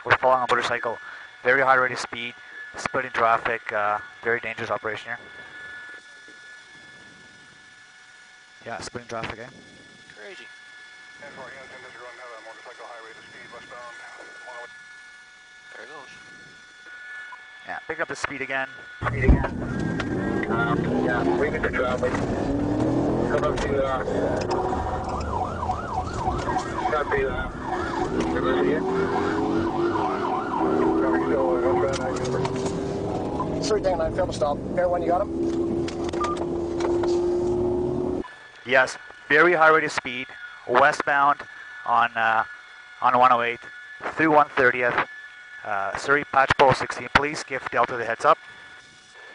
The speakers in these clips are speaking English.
We're following a motorcycle, very high rate of speed, splitting traffic, very dangerous operation here. Yeah, splitting traffic, eh? Crazy. There it goes. Yeah, picking up the speed again. Yeah, bring it to traffic. Come up to, copy that. Reverse here. Surrey 9, fail to stop. Air 1, you got him? Yes, very high rate of speed, westbound on 108 through 130th. Surrey Patch Pole 16, please give Delta the heads up.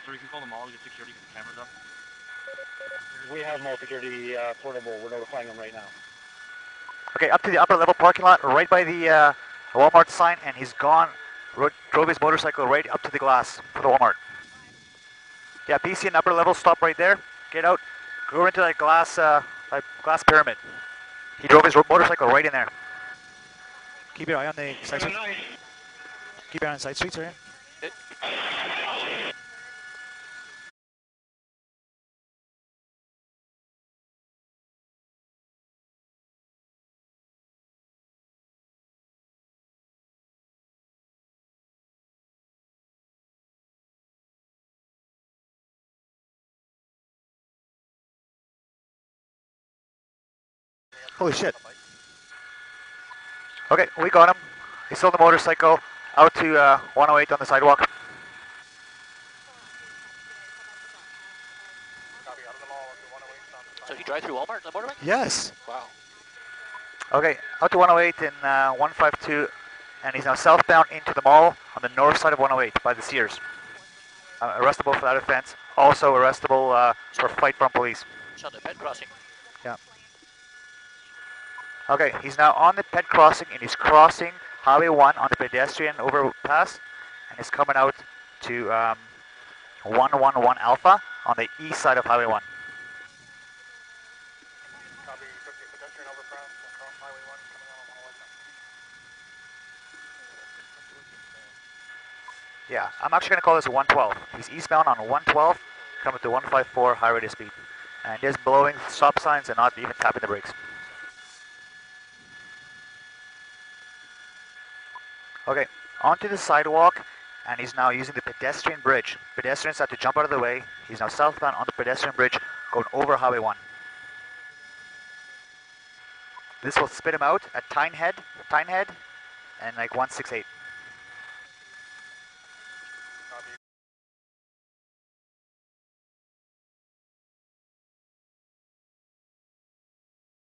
Sir, you can call them all, get security, get the cameras up. We have more security portable. We're notifying them right now. Okay, up to the upper level parking lot, right by the Walmart sign, and he's gone, drove his motorcycle right up to the glass for the Walmart. Yeah, BC and upper level, stop right there, get out, go into that glass pyramid. He drove his motorcycle right in there. Keep your eye on the side streets. Keep your eye on the side streets, right? Holy shit. Okay, we got him. He's still on the motorcycle, out to 108 on the sidewalk. So he drive through Walmart on the motorbike? Yes. Wow. Okay, out to 108 and 152, and he's now southbound into the mall on the north side of 108 by the Sears. Arrestable for that offense. Also arrestable for flight from police. It's on the pet crossing. Yeah. Okay, he's now on the ped crossing and he's crossing Highway 1 on the pedestrian overpass and is coming out to 111 Alpha on the east side of Highway 1. Copy, 50 pedestrian overpass across Highway 1 coming on 111. Yeah, I'm actually going to call this 112. He's eastbound on 112, coming to 154 high rate of speed. And just blowing stop signs and not even tapping the brakes. Okay, onto the sidewalk, and he's now using the pedestrian bridge. Pedestrians have to jump out of the way. He's now southbound on the pedestrian bridge, going over Highway 1. This will spit him out at Tynehead, and like 168.